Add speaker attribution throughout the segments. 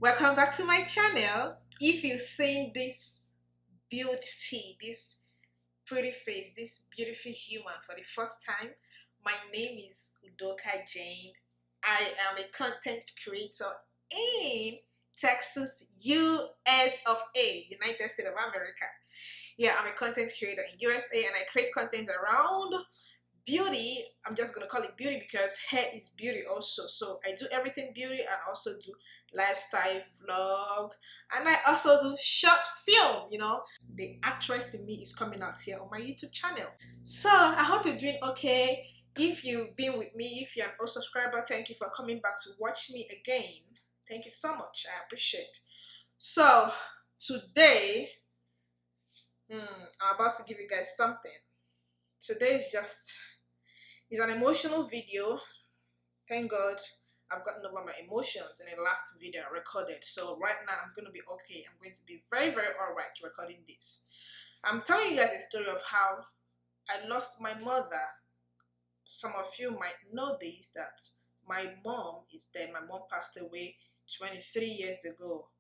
Speaker 1: Welcome back to my channel. If you've seen this beauty, this pretty face, this beautiful human for the first time, my name is Udokajane. I am a content creator in Texas, US of A, United States of America. Yeah, I'm a content creator in USA and I create content around beauty. I'm just gonna call it beauty because hair is beauty also. So I do everything beauty and also do lifestyle vlog, and I also do short film. The actress in me is coming out here on my YouTube channel. So I hope you're doing okay. If you've been with me, if you're an old subscriber, thank you for coming back to watch me again. Thank you so much. I appreciate. So today, I'm about to give you guys something. Today is it's an emotional video. Thank God I've gotten over my emotions in the last video I recorded. So right now I'm going to be okay. I'm going to be very, very alright recording this. I'm telling you guys a story of how I lost my mother. Some of you might know this, that my mom is dead. My mom passed away 23 years ago,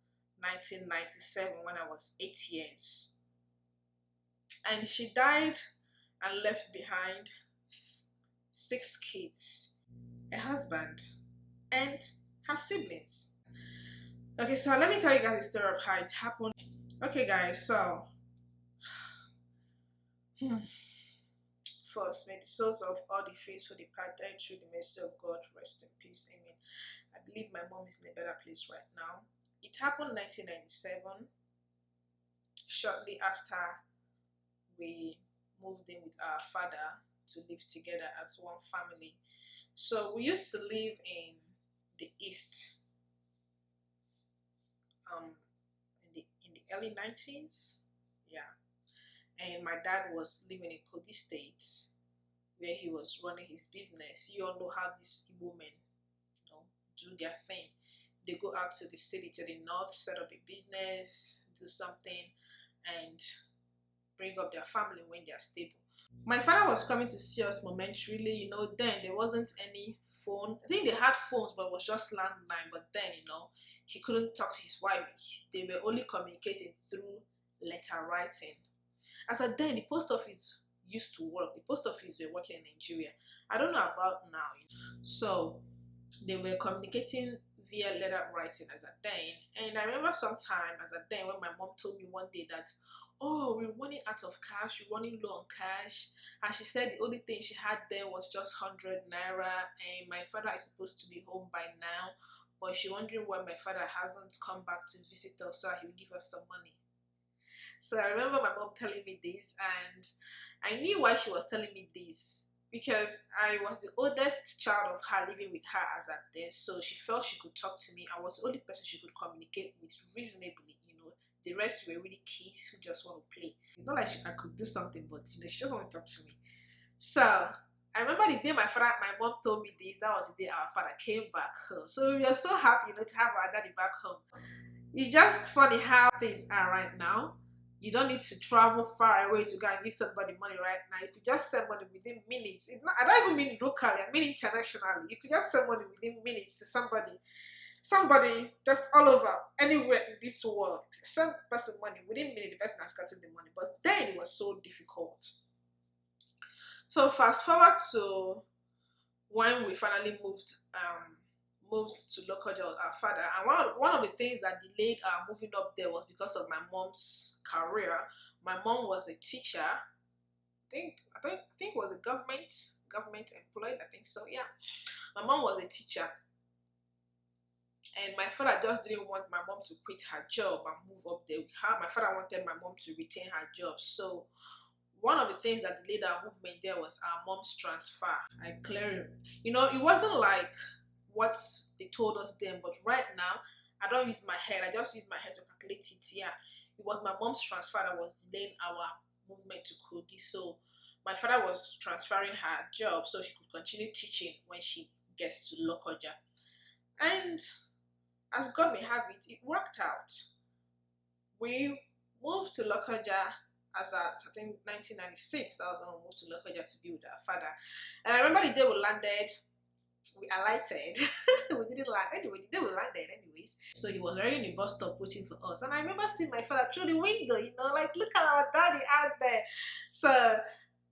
Speaker 1: 1997, when I was 8 years. And she died and left behind 6 kids, a husband, and her siblings. Okay, so let me tell you guys the story of how it happened. Okay guys, so first, may the souls of all the faithful departed through the mercy of God rest in peace. Amen. I believe my mom is in a better place right now. It happened 1997, shortly after we moved in with our father to live together as one family. So we used to live in the east, in the early 90s, yeah. And my dad was living in Kogi State, where he was running his business. You all know how these women, do their thing. They go out to the city, to the north, set up a business, do something, and bring up their family when they are stable. My father was coming to see us momentarily. Then there wasn't any phone. I think they had phones, but it was just landline. But then, he couldn't talk to his wife. They were only communicating through letter writing. As at then, the post office used to work. The post office were working in Nigeria. I don't know about now. So they were communicating via letter writing as at then. And I remember sometime as at then when my mom told me one day that, oh, we're running out of cash, we're running low on cash. And she said the only thing she had there was just 100 naira, and my father is supposed to be home by now, but she's wondering why my father hasn't come back to visit us so he will give us some money. So I remember my mom telling me this, and I knew why she was telling me this, because I was the oldest child of her living with her as at then. So she felt she could talk to me. I was the only person she could communicate with reasonably. The rest were really kids who just want to play. It's not like I could do something, but she just want to talk to me. So I remember the day my mom told me this. That was the day our father came back home. So we are so happy, to have our daddy back home. It's just funny how things are right now. You don't need to travel far away to go and give somebody money right now. You could just send money within minutes. I don't even mean locally, I mean internationally. You could just send money within minutes to somebody. Somebody is just all over, anywhere in this world. Send person money within minutes, the person has gotten the money. But then it was so difficult. So fast forward to when we finally moved to Lokoja with our father, and one of the things that delayed our moving up there was because of my mom's career. My mom was a teacher. I think was a government employed. I think so. Yeah, my mom was a teacher, and my father just didn't want my mom to quit her job and move up there with her. My father wanted my mom to retain her job. So one of the things that delayed our movement there was our mom's transfer. It wasn't like what they told us then, but right now I don't use my head. I just use my head to calculate it. Yeah, it was my mom's transfer that was delaying our movement to Kogi. So my father was transferring her job so she could continue teaching when she gets to Lokoja. And as God may have it, it worked out. We moved to Lokoja as at, I think, 1996. That was when we moved to Lokoja to be with our father. And I remember the day we landed. we alighted. We didn't land anyway. The day we landed anyways. So he was already in the bus stop waiting for us. And I remember seeing my father through the window, you know, like, look at our daddy out there. So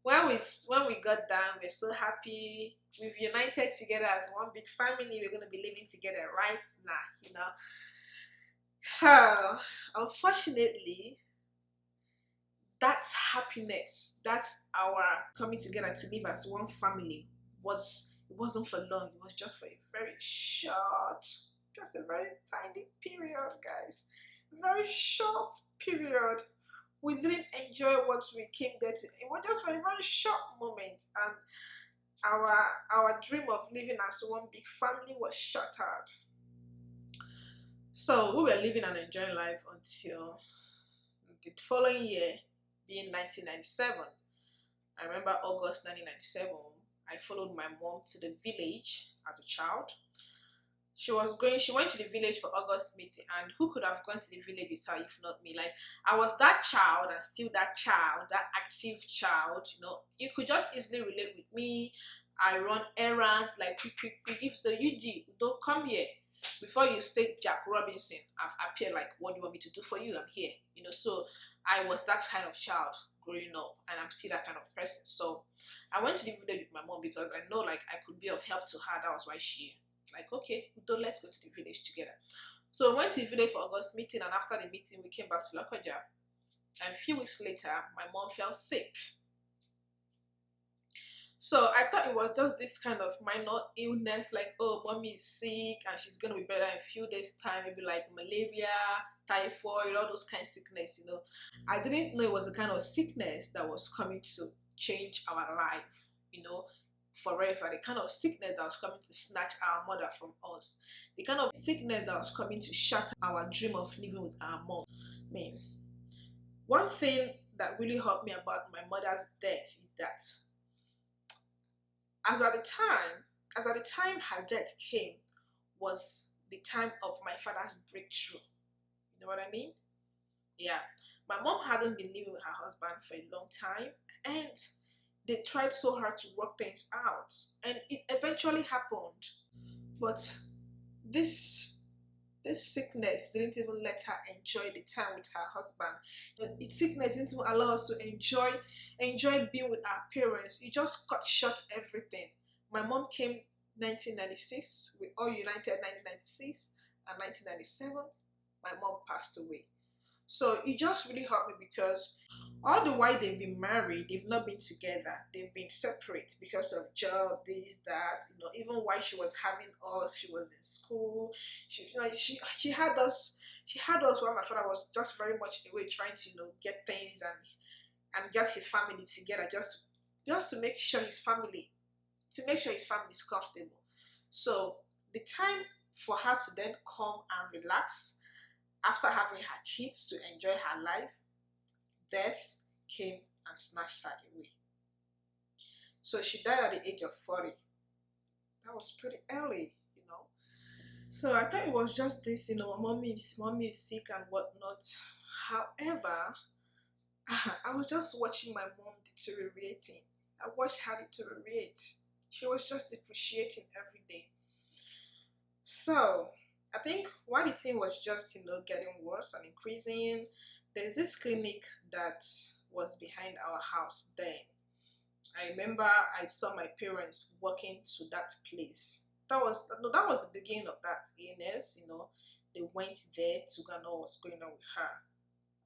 Speaker 1: when we got down, we're so happy. We've united together as one big family. We're gonna be living together right now, you know. So unfortunately, that's happiness. That's our coming together to live as one family. It wasn't for long. It was just for a very short, just a very tiny period, guys. Very short period. We didn't enjoy what we came there to. It was just for a very short moment, and our dream of living as one big family was shattered. So we were living and enjoying life until the following year, being 1997. I remember August 1997. I followed my mom to the village as a child. She went to the village for August meeting, and who could have gone to the village with her if not me? Like, I was that child and still that child, that active child, you know. You could just easily relate with me. I run errands, like, quick. So you don't come here. Before you say Jack Robinson, I've appeared, like, what do you want me to do for you? I'm here, you know. So I was that kind of child growing up, and I'm still that kind of person. So I went to the village with my mom because I know, like, I could be of help to her. That was why like, okay, let's go to the village together. So we went to the village for August meeting, and after the meeting, we came back to Lokoja. And a few weeks later, my mom fell sick. So I thought it was just this kind of minor illness, like, oh, mommy is sick and she's gonna be better in a few days' time, maybe like malaria, typhoid, all those kind of sickness, you know. I didn't know it was the kind of sickness that was coming to change our life, you know, forever. The kind of sickness that was coming to snatch our mother from us. The kind of sickness that was coming to shatter our dream of living with our mom. I mean, one thing that really hurt me about my mother's death is that as at the time her death came was the time of my father's breakthrough. You know what I mean? Yeah. My mom hadn't been living with her husband for a long time, and they tried so hard to work things out, and it eventually happened. But this sickness didn't even let her enjoy the time with her husband. The sickness didn't even allow us to enjoy being with our parents. It just cut short everything. My mom came 1996. We all united 1996, and 1997, my mom passed away. So it just really hurt me because all the while they've been married, they've not been together. They've been separate because of job, this, that. You know, even while she was having us, she was in school. She had us. She had us while my father was just very much away, trying to, you know, get things and get his family together, just to make sure his family is comfortable. So the time for her to then come and relax after having her kids, to enjoy her life, death came and snatched her away. So she died at the age of 40. That was pretty early, you know. So I thought it was just this, you know, mommy is sick and whatnot. However, I was just watching my mom deteriorating. I watched her deteriorate. She was just depreciating every day. So I think while the thing was just, you know, getting worse and increasing, there's this clinic that was behind our house then. I remember I saw my parents walking to that place. That was the beginning of that illness, you know. They went there to go and know what's going on with her.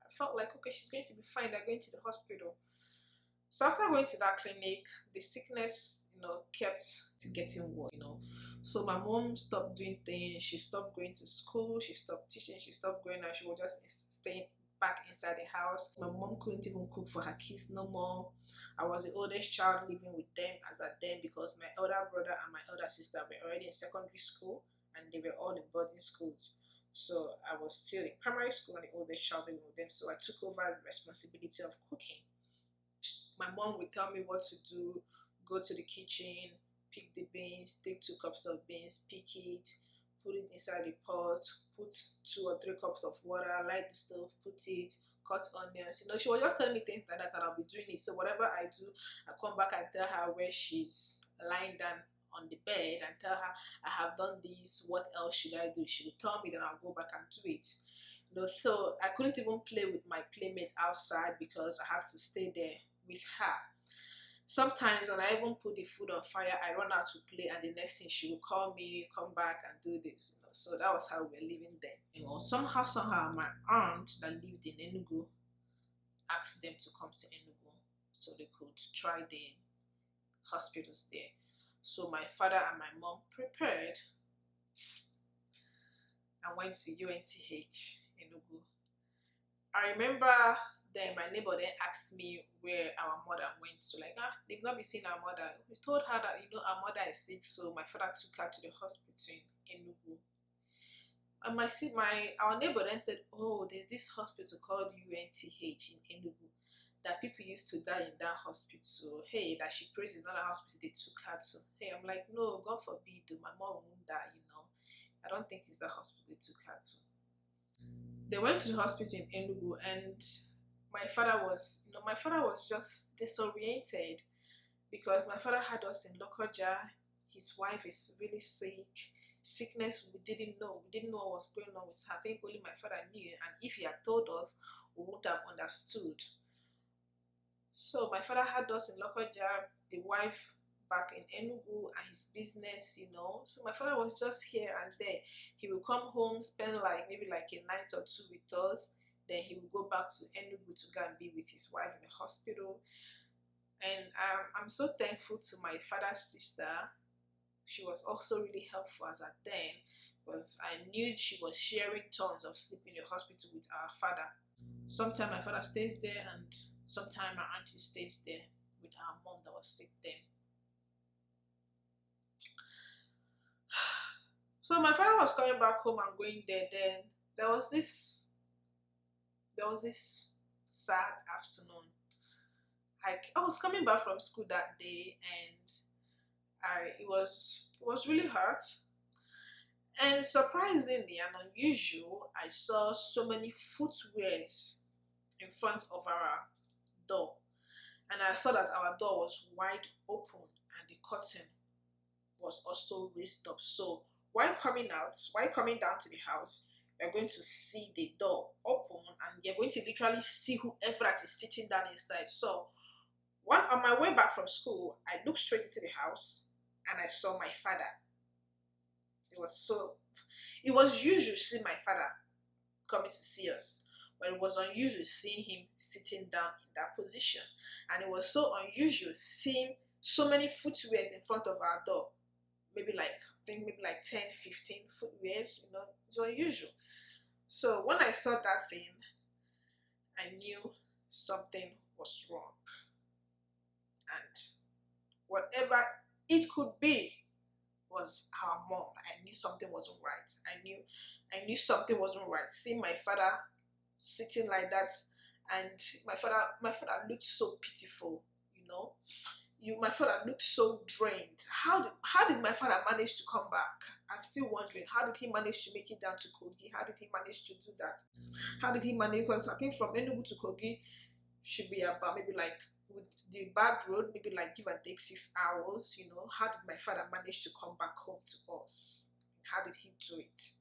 Speaker 1: I felt like, okay, she's going to be fine. They're going to the hospital. So after going to that clinic, the sickness, you know, kept getting worse, you know. So my mom stopped doing things. She stopped going to school. She stopped teaching. She stopped going out. She was just staying back inside the house. My mom couldn't even cook for her kids no more. I was the oldest child living with them as at then, because my elder brother and my elder sister were already in secondary school and they were all in boarding schools. So I was still in primary school and the oldest child living with them. So I took over the responsibility of cooking. My mom would tell me what to do: go to the kitchen, pick the beans, take 2 cups of beans, pick it, put it inside the pot, put 2 or 3 cups of water, light the stove, put it, cut onions. You know, she was just telling me things like that, and I'll be doing it. So whatever I do, I come back and tell her where she's lying down on the bed and tell her I have done this, what else should I do? She would tell me, then I'll go back and do it. So I couldn't even play with my playmate outside because I had to stay there with her. Sometimes when I even put the food on fire, I run out to play, and the next thing she will call me, come back and do this. So that was how we were living then. Somehow, my aunt that lived in Enugu asked them to come to Enugu so they could try the hospitals there. So my father and my mom prepared and went to UNTH Enugu. I remember then my neighbor then asked me where our mother went. So like, they've not been seeing our mother. We told her that, our mother is sick, so my father took her to the hospital in Enugu. And our neighbor then said, oh, there's this hospital called UNTH in Enugu that people used to die in that hospital. Hey, that she prays is not a hospital they took her to. Hey, I'm like, no, God forbid, my mom won't die, I don't think it's the hospital they took her to. They went to the hospital in Enugu, and my father was just disoriented because my father had us in Lokoja. His wife is really sick. Sickness we didn't know what was going on with her. I think only my father knew, and if he had told us, we wouldn't have understood. So my father had us in Lokoja, the wife back in Enugu, and his business, So my father was just here and there. He would come home, spend maybe a night or two with us. Then he would go back to Enugu to go and be with his wife in the hospital. And I'm so thankful to my father's sister. She was also really helpful as at then, because I knew she was sharing tons of sleep in the hospital with our father. Sometimes my father stays there, and sometimes my auntie stays there with our mom that was sick then. So my father was coming back home and going there. Then there was this sad afternoon. I was coming back from school that day, and it was really hurt. And surprisingly and unusual, I saw so many footwears in front of our door. And I saw that our door was wide open and the curtain was also raised up. So while coming down to the house, you're going to see the door open, and you're going to literally see whoever that is sitting down inside. So on my way back from school, I looked straight into the house and I saw my father. It was usual seeing my father coming to see us, but it was unusual seeing him sitting down in that position. And it was so unusual seeing so many footwears in front of our door. Maybe 10, 15 footwears, it's unusual. So when I saw that thing, I knew something was wrong. And whatever it could be was our mom. I knew something wasn't right. I knew something wasn't right. Seeing my father sitting like that, and my father looked so pitiful, my father looked so drained. How did my father manage to come back? I'm still wondering, how did he manage to make it down to Kogi? How did he manage to do that? How did he manage? Because I think from Enugu to Kogi should be about maybe with the bad road, maybe give and take 6 hours. How did my father manage to come back home to us? How did he do it?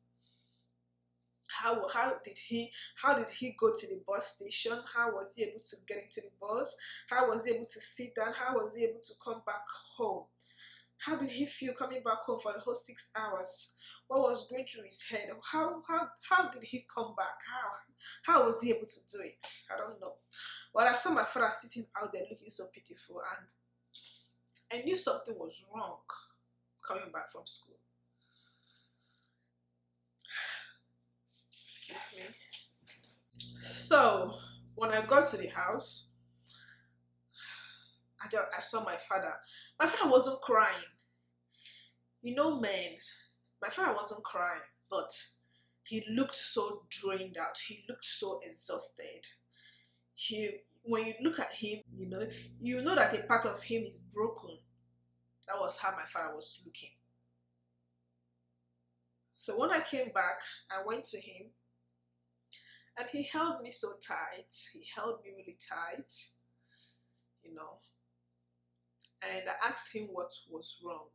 Speaker 1: How did he go to the bus station? How was he able to get into the bus? How was he able to sit down? How was he able to come back home? How did he feel coming back home for the whole 6 hours? What was going through his head? How did he come back? How was he able to do it? I don't know. But I saw my father sitting out there looking so pitiful, and I knew something was wrong coming back from school. Excuse me. So when I got to the house, I saw my father. My father wasn't crying. Men, my father wasn't crying, but he looked so drained out. He looked so exhausted. When you look at him, you know that a part of him is broken. That was how my father was looking. So when I came back, I went to him, and he held me so tight. He held me really tight, and I asked him what was wrong.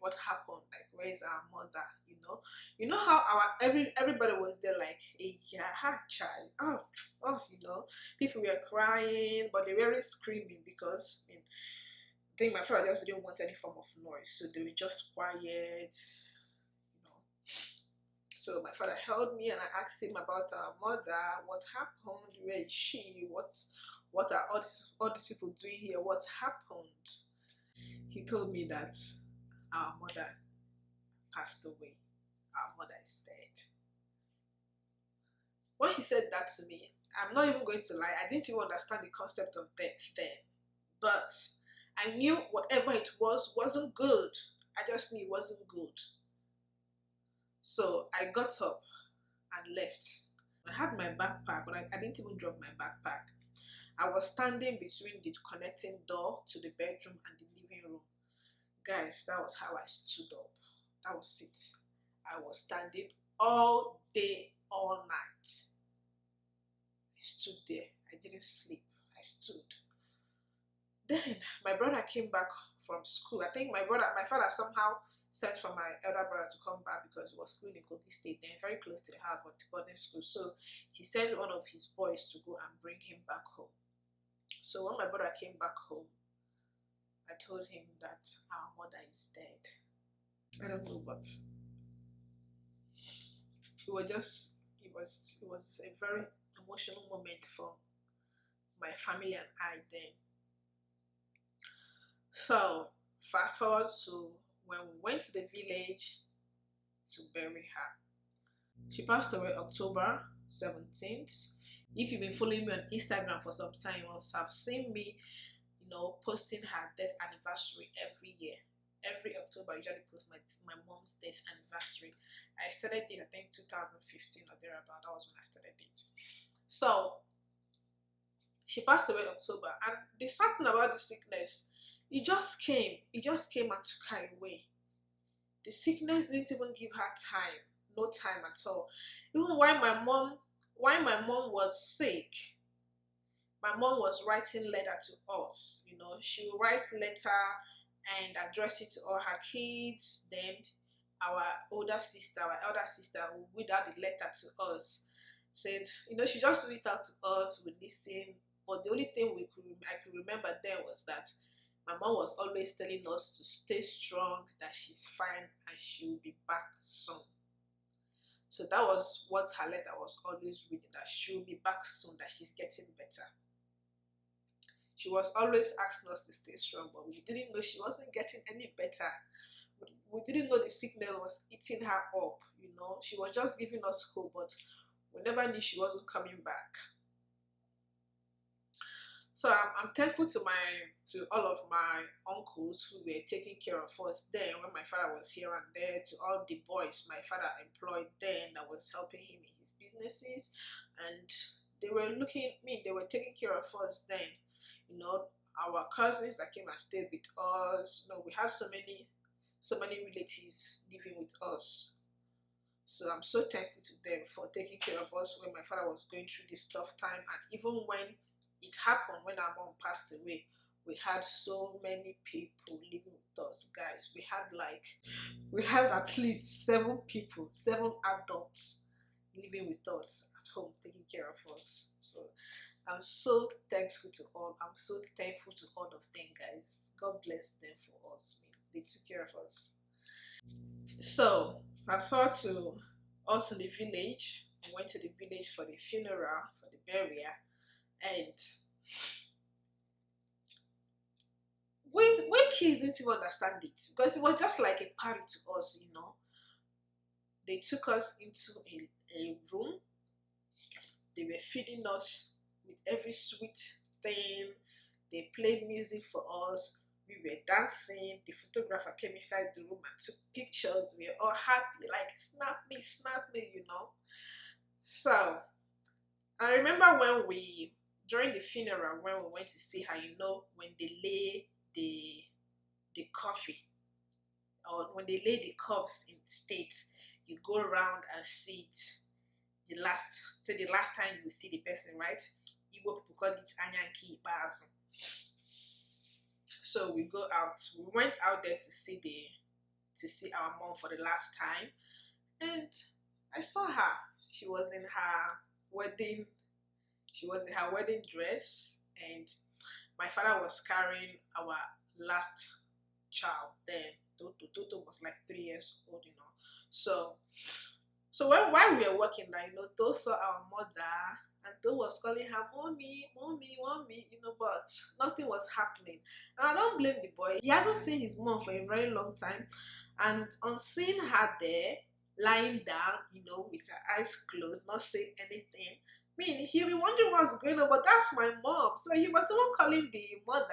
Speaker 1: what happened, like where is our mother, you know how our everybody was there, like, hey, yeah, hi, child, oh, people were crying, but they weren't screaming because I think my father just didn't want any form of noise, so they were just quiet. So my father held me and I asked him about our mother, what happened, where is she, what are all these people doing here, what happened. He told me that our mother passed away, our mother is dead. When he said that to me, I'm not even going to lie, I didn't even understand the concept of death then, but I knew whatever it was wasn't good. I just knew it wasn't good. So I got up and left. I had my backpack, but I didn't even drop my backpack. I was standing between the connecting door to the bedroom and the living room. Guys, that was how I stood up. That was it. I was standing all day, all night. I stood there. I didn't sleep. I stood. Then my brother came back from school. I think my father somehow sent for my elder brother to come back because he was schooling in Kogi State, then very close to the house, but boarding school. So he sent one of his boys to go and bring him back home. So when my brother came back home, I told him that our mother is dead. I don't know, but it was a very emotional moment for my family and I then. So fast forward to when we went to the village to bury her. She passed away October 17th. If you've been following me on Instagram for some time, you also have seen me, posting her death anniversary every year. Every October, I usually post my mom's death anniversary. I started it, I think 2015 or thereabout. That was when I started it. So she passed away in October, and the sad thing about the sickness, it just came and took her away. The sickness didn't even give her time, no time at all. Even while my mom was sick, my mom was writing letter to us. She would write letter and address it to all her kids. Then our elder sister would read out the letter to us. Said, she just read it out to us, we listen. But the only thing I could remember then was that my mom was always telling us to stay strong, that she's fine and she will be back soon. So that was what her letter was always reading, that she will be back soon, that she's getting better. She was always asking us to stay strong, but we didn't know she wasn't getting any better. We didn't know the sickness was eating her up, She was just giving us hope, but we never knew she wasn't coming back. So I'm thankful to all of my uncles who were taking care of us then when my father was here and there, to all the boys my father employed then that was helping him in his businesses, and they were taking care of us then. Our cousins that came and stayed with us, we had so many relatives living with us. So I'm so thankful to them for taking care of us when my father was going through this tough time, and even when it happened, when our mom passed away, we had so many people living with us, guys. We had at least 7 adults living with us at home, taking care of us. So I'm so thankful to all. I'm so thankful to all of them, guys. God bless them for us. They took care of us. So fast forward to us in the village. We went to the village for the funeral, for the burial. And we kids didn't even understand it, because it was just like a party to us, They took us into a room. They were feeding us with every sweet thing. They played music for us. We were dancing. The photographer came inside the room and took pictures. We were all happy, like, snap me, So I remember during the funeral, when we went to see her, when they lay the coffee, or when they lay the cups in state, you go around and see it. The last time you see the person, right? Igbo people call it Anyanki Bazo. So we went out there to see to see our mom for the last time. And I saw her. She was in her wedding dress, and my father was carrying our last child then. Toto was like 3 years old, you know. So while we were working there, you know, Toto saw our mother, and Toto was calling her mommy, mommy, mommy, you know, but nothing was happening. And I don't blame the boy. He hasn't seen his mom for a very long time, and on seeing her there lying down, you know, with her eyes closed, not saying anything, I mean, he'll be wondering what's going on, but that's my mom. So he was even calling the mother,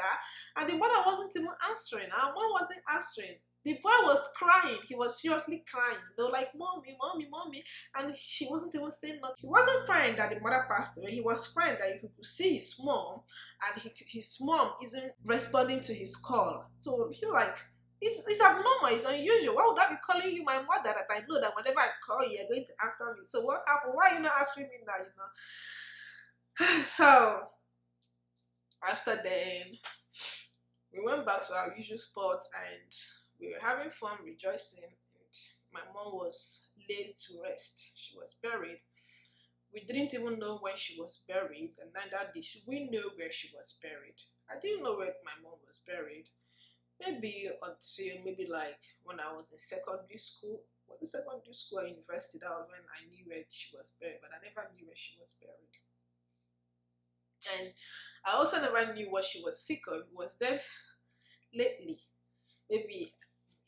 Speaker 1: and the mother wasn't even answering. Our mom wasn't answering. The boy was crying. He was seriously crying, you know, like mommy, mommy, mommy, and she wasn't even saying nothing. He wasn't crying that the mother passed away. He was crying that he could see his mom, and his mom isn't responding to his call. So he was like, it's abnormal, it's unusual. Why would I be calling you my mother that I know that whenever I call you, you're going to answer me? So what happened? Why are you not answering me now, you know? So after then, we went back to our usual spot, and we were having fun, rejoicing. And my mom was laid to rest. She was buried. We didn't even know when she was buried, and neither did we know where she was buried. I didn't know where my mom was buried. Maybe until like when I was in secondary school. Was it secondary school or university? That was when I knew where she was buried, but I never knew where she was buried. And I also never knew what she was sick of. It was then lately, maybe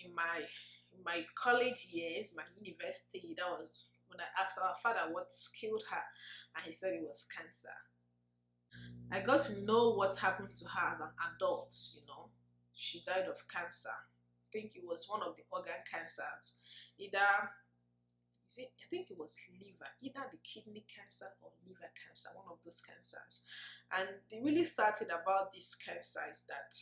Speaker 1: in my college years, my university, that was when I asked our father what killed her, and he said it was cancer. I got to know what happened to her as an adult, you know. She died of cancer. I think it was one of the organ cancers. I think it was liver, either the kidney cancer or liver cancer, one of those cancers. And they really started about this cancer is that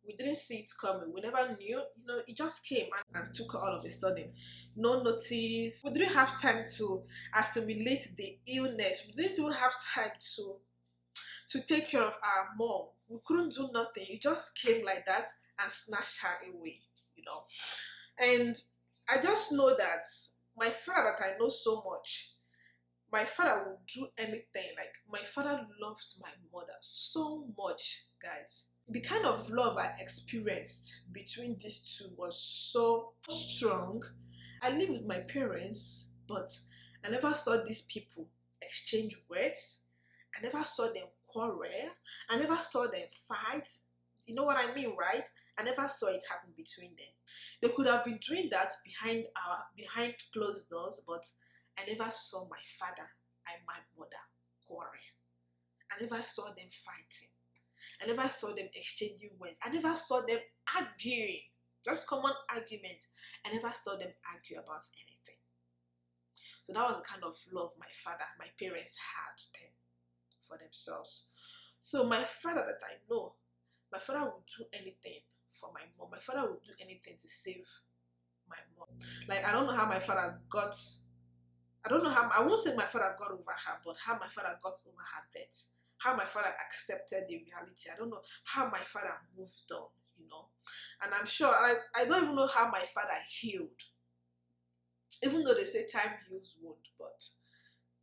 Speaker 1: we didn't see it coming. We never knew, you know, it just came and took all of a sudden. No notice. We didn't have time to assimilate the illness. We didn't even have time to take care of our mom. We couldn't do nothing. It just came like that and snatched her away, you know. And I just know that my father, that I know so much, my father would do anything. Like, my father loved my mother so much, guys. The kind of love I experienced between these two was so strong. I lived with my parents, but I never saw these people exchange words. I never saw them quarrel. I never saw them fight. You know what I mean, right? I never saw it happen between them. They could have been doing that behind closed doors, but I never saw my father and my mother quarrel. I never saw them fighting. I never saw them exchanging words. I never saw them arguing. Just common arguments. I never saw them argue about anything. So that was the kind of love my parents had then for themselves. So my father, that I know, my father would do anything for my mom. My father would do anything to save my mom. Like, I don't know how my father got, I won't say my father got over her, but how my father got over her death. How my father accepted the reality. I don't know how my father moved on, you know. And I'm sure, I don't even know how my father healed. Even though they say time heals wound, but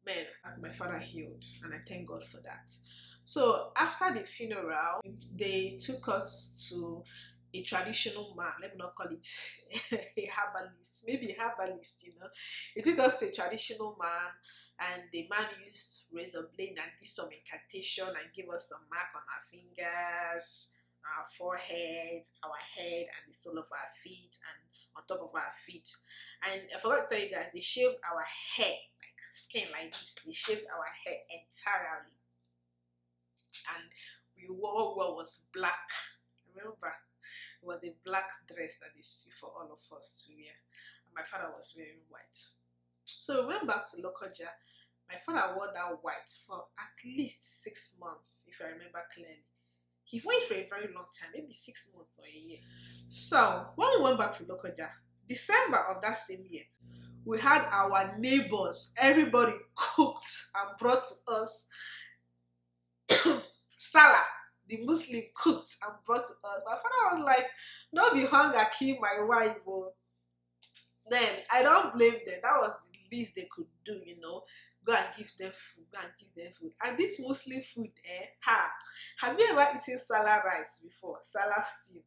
Speaker 1: man, my father healed, and I thank God for that. So after the funeral, they took us to a traditional man. Let me not call it a herbalist, maybe a herbalist, you know. They took us to a traditional man, and the man used razor blade and did some incantation and gave us some mark on our fingers, our forehead, our head, and the sole of our feet, and on top of our feet. And I forgot to tell you guys, they shaved our hair, like skin like this. They shaved our hair entirely, and we wore what was black. Remember, it was a black dress that they see for all of us to wear, and my father was wearing white. So we went back to Lokoja. My father wore that white for at least 6 months, if I remember clearly. He went for a very long time, maybe 6 months or a year. So when we went back to Lokoja, December of that same year, we had our neighbors, everybody cooked and brought to us salad. the Muslim cooked and brought to us. My father was like, "No be hunger kill my wife." Oh. Then I don't blame them. That was the least they could do, you know. Go and give them food. Go and give them food. And this Muslim food, ha. Have you ever eaten salad rice before? Salad stew.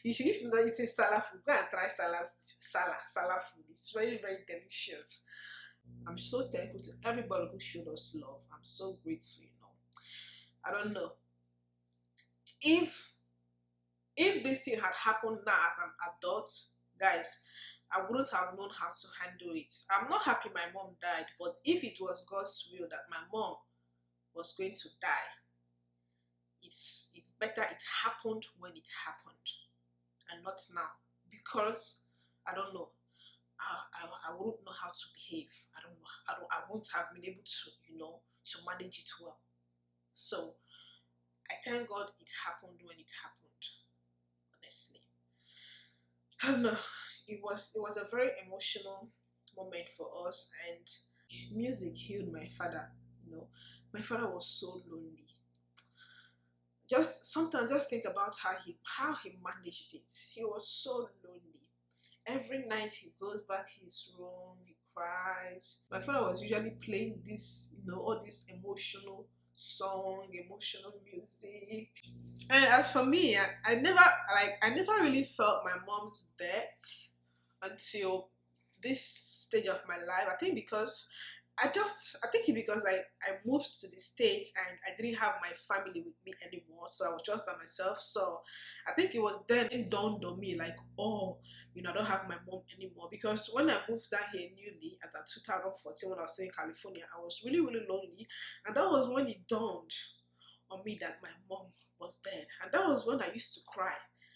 Speaker 1: You should, if you're not eating salad food, go and try salad food. It's very, very delicious. I'm so thankful to everybody who showed us love. I'm so grateful, you know. I don't know. If this thing had happened now as an adult, guys, I wouldn't have known how to handle it. I'm not happy my mom died, but if it was God's will that my mom was going to die, it's better it happened when it happened and not now, because I don't know. I wouldn't know how to behave. I won't have been able to, you know, to manage it well. So I thank God it happened when it happened. Honestly, I don't know. It was a very emotional moment for us, and music healed my father. You know, my father was so lonely. Just sometimes just think about how he managed it. He was so lonely. Every night he goes back his room, he cries. My father was usually playing this, you know, all this emotional song, emotional music. And as for me, I never really felt my mom's death until this stage of my life. I think because I think it because I moved to the States and I didn't have my family with me anymore, so I was just by myself. So I think it was then it dawned on me like, oh, you know, I don't have my mom anymore. Because when I moved down here newly at 2014, when I was staying in California, I was really, really lonely, and that was when it dawned on me that my mom was dead. And that was when I used to cry.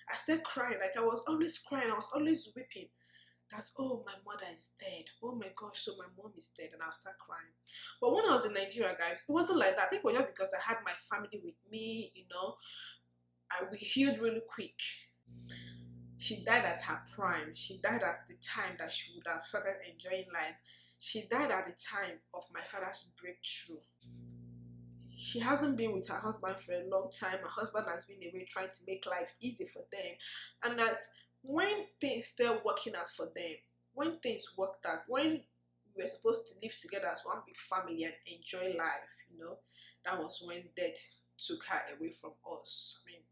Speaker 1: I started crying, like I was always crying, I was always weeping. That, oh, my mother is dead. Oh my gosh, so my mom is dead, and I'll start crying. But when I was in Nigeria, guys, it wasn't like that. I think it was just because I had my family with me, you know, we healed really quick. She died at her prime. She died at the time that she would have started enjoying life. She died at the time of my father's breakthrough. She hasn't been with her husband for a long time. Her husband has been away trying to make life easy for them, and that when things started working out for them, when things worked out, when we were supposed to live together as one big family and enjoy life, you know, that was when death took her away from us. I mean,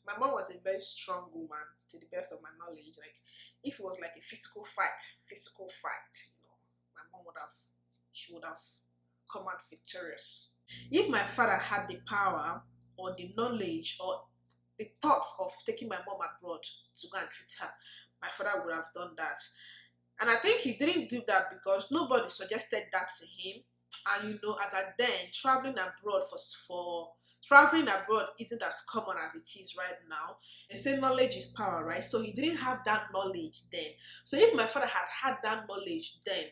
Speaker 1: my mom was a very strong woman, to the best of my knowledge. Like, if it was like a physical fight, you know, my mom would have come out victorious. If my father had the power or the knowledge or the thoughts of taking my mom abroad to go and treat her, my father would have done that. And I think he didn't do that because nobody suggested that to him. And you know, as at then, traveling abroad isn't as common as it is right now. They say knowledge is power, right? So he didn't have that knowledge then. So if my father had that knowledge then,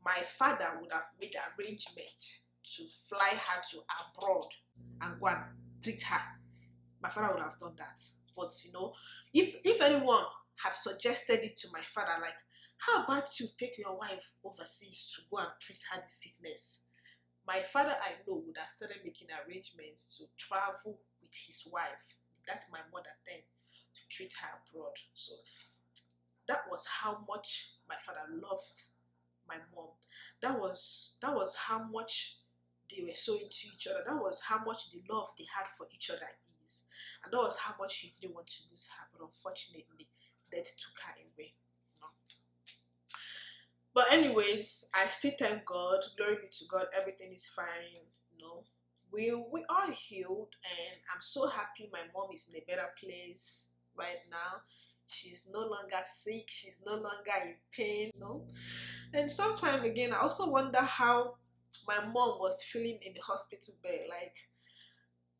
Speaker 1: my father would have made arrangement to fly her to abroad and go and treat her. My father would have done that. But you know, if anyone had suggested it to my father, like, how about you take your wife overseas to go and treat her the sickness, my father, I know, would have started making arrangements to travel with his wife, that's my mother then, to treat her abroad. So that was how much my father loved my mom. That was how much they were so into each other. That was how much the love they had for each other is. And that was how much he didn't want to lose her. But unfortunately, death took her away. You know? But anyways, I still thank God. Glory be to God. Everything is fine. You know, we are healed, and I'm so happy my mom is in a better place right now. She's no longer sick. She's no longer in pain. You know? And sometimes again, I also wonder how my mom was feeling in the hospital bed, like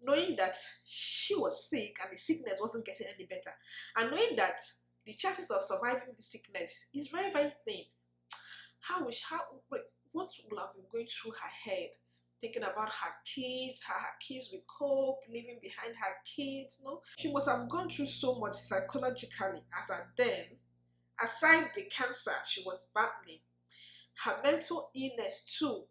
Speaker 1: knowing that she was sick and the sickness wasn't getting any better, and knowing that the chances of surviving the sickness is very, very thin. What will have been going through her head, thinking about her kids, how her kids will cope, leaving behind her kids. No, she must have gone through so much psychologically as at then. Aside the cancer she was battling, her mental illness too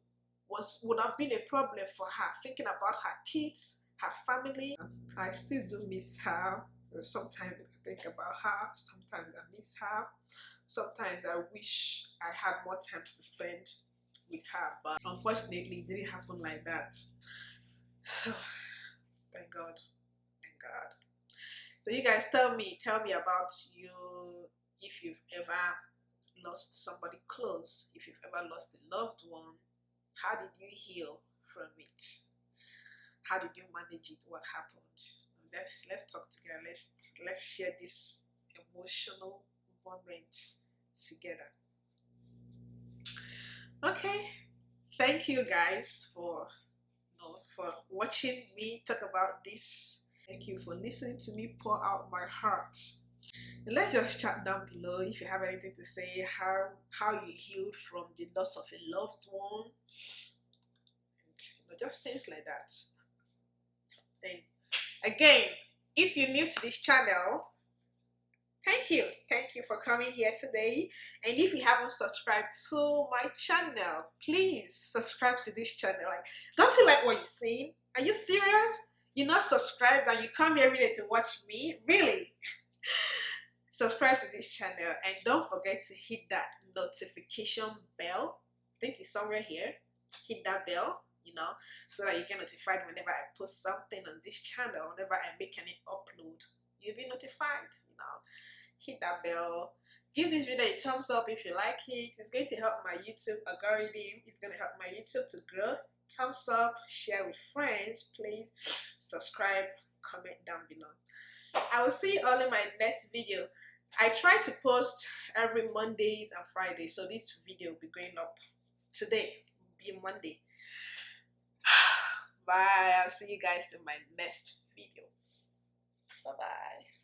Speaker 1: would have been a problem for her, thinking about her kids, her family. I still do miss her. Sometimes I think about her, sometimes I miss her, sometimes I wish I had more time to spend with her, but unfortunately it didn't happen like that. Thank God, thank God. So you guys tell me about you, if you've ever lost somebody close, if you've ever lost a loved one. How did you heal from it? How did you manage it? What happened? Let's talk together. Let's share this emotional moment together. Okay, thank you guys for watching me talk about this. Thank you for listening to me pour out my heart. And let's just chat down below if you have anything to say, how you healed from the loss of a loved one, and just things like that. Then again, if you're new to this channel, thank you for coming here today. And if you haven't subscribed to my channel, please subscribe to this channel. Like, don't you like what you're seeing? Are you serious? You're not subscribed and you come here every day to watch me? Really? Subscribe to this channel and don't forget to hit that notification bell. I think it's somewhere here. Hit that bell, so that you get notified whenever I post something on this channel. Whenever I make any upload, you'll be notified. Hit that bell. Give this video a thumbs up if you like it. It's going to help my YouTube algorithm. It's going to help my YouTube to grow. Thumbs up, share with friends. Please subscribe, comment down below. I will see you all in my next video. I try to post every Mondays and Fridays, so this video will be going up today. Be Monday. Bye. I'll see you guys in my next video. Bye bye.